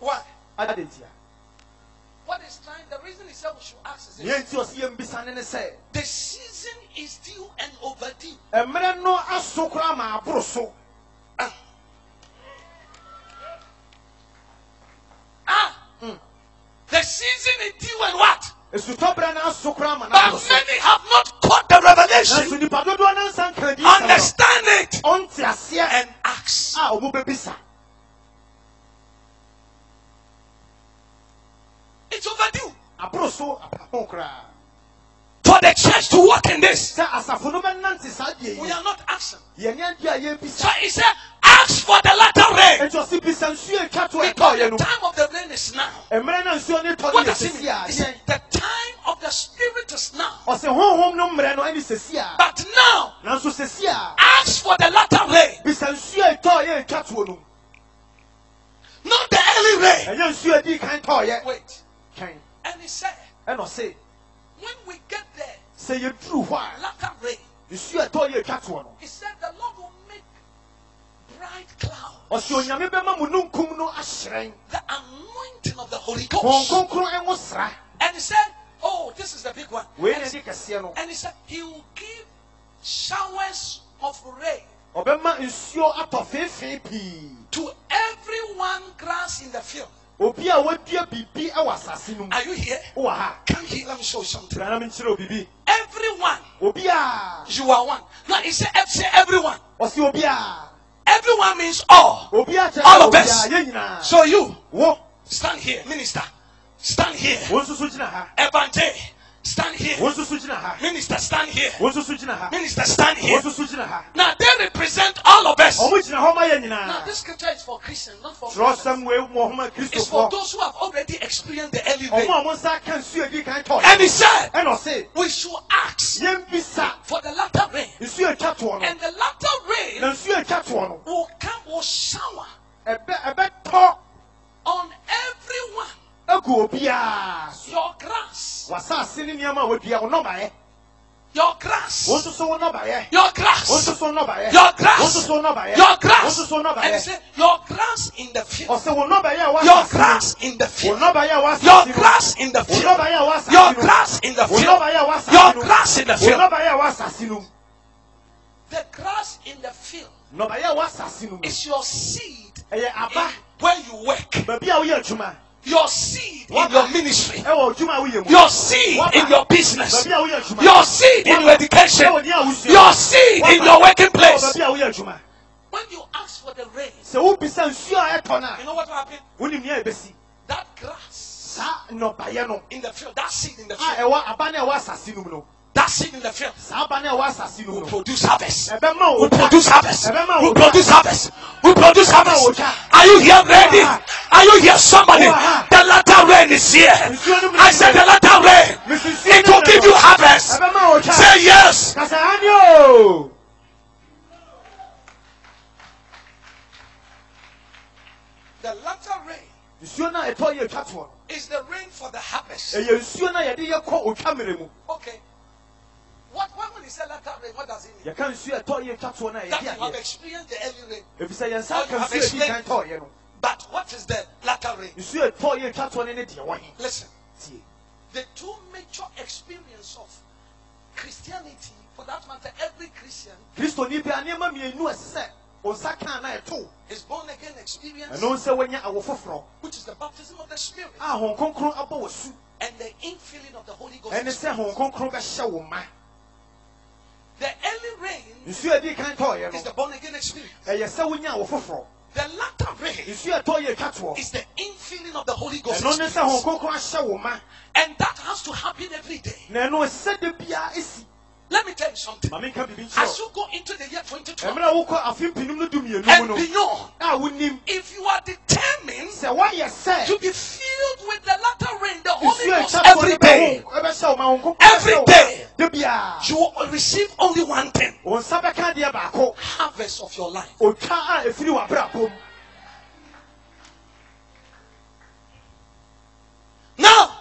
Why? What is trying? The reason he said we should ask is this. The season is due and overdue. The season is due and what? But many have not caught the revelation. Understand it and ask. It's overdue for the church to walk in this. We are not asking. So he said, ask for the latter rain. Because the time of the rain is now. What does it mean? He said, the time of the Spirit is now. But now, ask for the latter rain. Not the early rain. Wait. And he said, when we get there, latter rain. He said the Lord will make bright clouds. The anointing of the Holy Ghost. And he said, oh, this is the big one. And he said, he will give showers of rain to everyone grass in the field. Are you here? Come here, let me show you something. Everyone. You are one. Now he said, say everyone. Everyone means all. All of us. So you stand here, minister. Stand here. Evangel. Stand here. Minister, stand here. Minister, stand here. Now they represent all of us. Now this scripture is for Christians, not for Muslims. It's for those who have already experienced the early rain. And he said, we should ask for the latter rain. And the latter rain will come, will shower on everyone. Your grass. Your grass. Your grass. Your grass. Your grass. And he said, your grass in the field. Your grass in the field. Your grass in the field. Your grass in the field. Your grass in the field. The grass in the field is your seed where you work. Your seed in your ministry. Your seed in your business. Your seed in your education. Your seed in your working place. When you ask for the rain, you know what will happen? That grass in the field, that seed in the field. That seed in the field will produce harvest. Will produce harvest. Will produce harvest. Will produce harvest. Are you here ready? Are you here, somebody? The latter rain is here. I said the latter rain. It will give you harvest. Say yes. The latter rain is the rain for the harvest. Okay. When he said latter rain, what does it mean? That you have experienced the early rain. You have explained. But what is the latter rain? Listen. The two major experiences of Christianity, for that matter, every Christian, is born again experience, which is the baptism of the Spirit, and the infilling of the Holy Ghost. The early rain is the born again experience. The latter rain is the infilling of the Holy Ghost experience. And that has to happen every day. Let me tell you something. As you go into the year 2012 and beyond, if you are determined to be filled with the latter rain, the Holy Ghost every day, you will receive only one thing: harvest of your life. Now,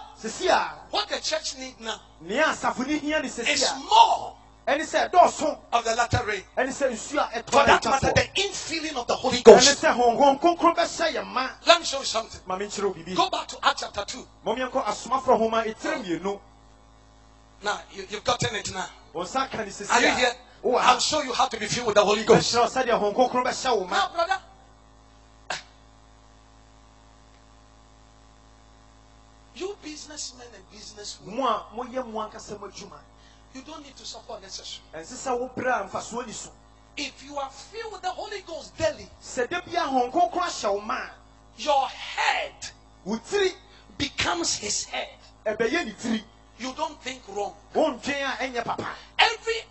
what the church needs now is more And he said, of the latter rain. And he said, for that matter, the infilling of the Holy Ghost. Let me show you something. Go back to Acts chapter 2. Now, you've gotten it now. Are you here? I'll show you how to be filled with the Holy Ghost. Now, brother. You businessmen and businesswomen, you don't need to suffer unnecessary. If you are filled with the Holy Ghost daily, your head becomes his head. You don't think wrong. Every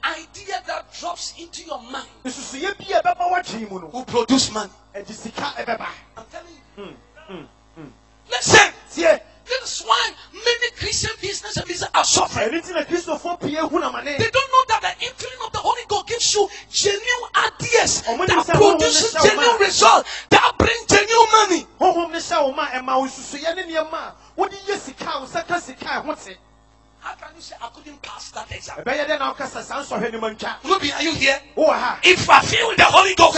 idea that drops into your mind will produce money. I'm telling you. Listen. This is why many Christian business and business are suffering. They don't know that the infilling of the Holy Ghost gives you genuine ideas that produces genuine results that bring genuine money. How can you say I couldn't pass that exam? Ruby, are you here? If I feel the Holy Ghost,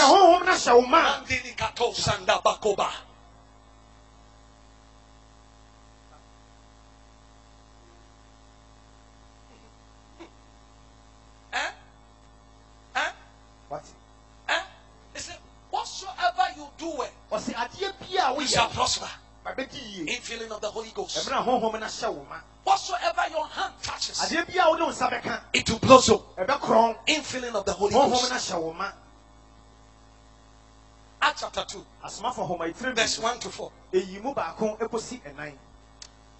whatsoever you do it, you shall prosper. Infilling of the Holy Ghost. Whatsoever your hand touches, it will blossom. Infilling of the Holy Ghost. Acts chapter 2, verse 1 to 4.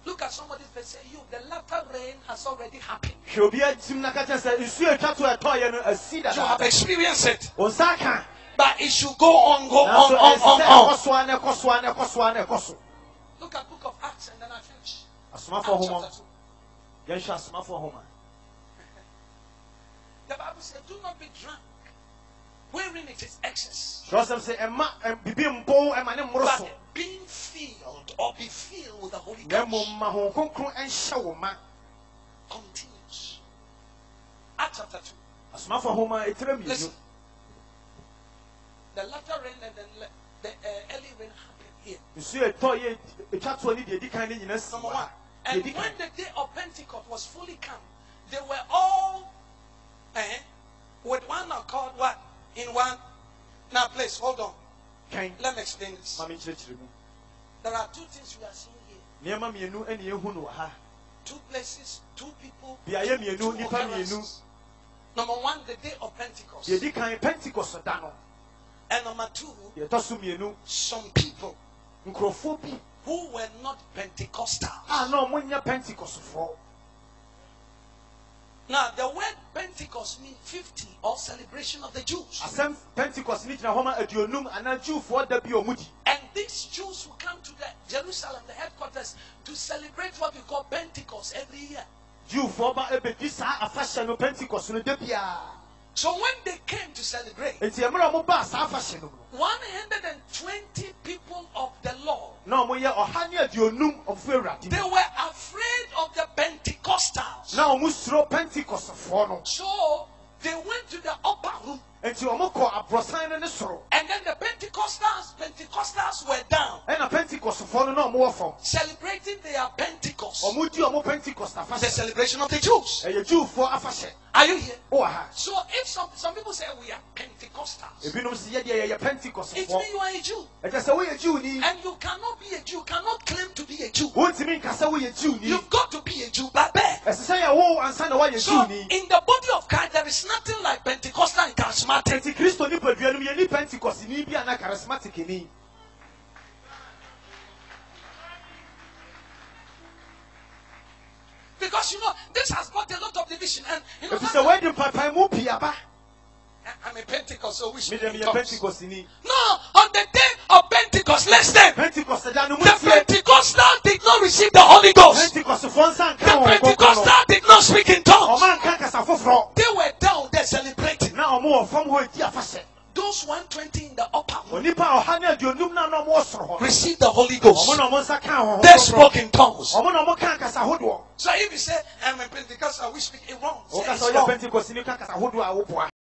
Look at somebody and say, you, the latter rain has already happened. You have experienced it. But it should go on. Look at book of Acts and then I finish. Acts chapter 2. The Bible says, do not be drunk, wherein it is excess. But being filled or be filled with the Holy Ghost continues. Acts chapter 2. Listen. The latter rain and then the early rain happened here. Number one. And when the day of Pentecost was fully come, they were all with one accord, what? In one. Now, please, hold on. Let me explain this. There are two things we are seeing here. Two places, two people, two occurrences. Number one, the day of Pentecost. And number two, some people who were not Pentecostal. Now, the word Pentecost means 50 or celebration of the Jews. And these Jews who come to the Jerusalem, the headquarters, to celebrate what we call Pentecost every year. So when they came to celebrate, 120 people of the Lord, they were afraid of the Pentecostals. So they went to the upper room. And then the Pentecostals were down, celebrating their Pentecost, the celebration of the Jews. Are you here? So if some people say we are Pentecostals, it means you are a Jew. And you cannot be a Jew, cannot claim to be a Jew. You've got to be a Jew by birth. So in the body of Christ, there is nothing like Pentecostal and charismatic. Because this has got a lot of division, and I'm a Pentecost, so which means no, on the day of Pentecost, listen, the Pentecostal did not receive the Holy Ghost. The Pentecostal did not speak in tongues. They were down there celebrating. Those those 120 in the upper room received the Holy Ghost. They spoke in tongues. So if you say, I'm a Pentecostal, we speak in wrong.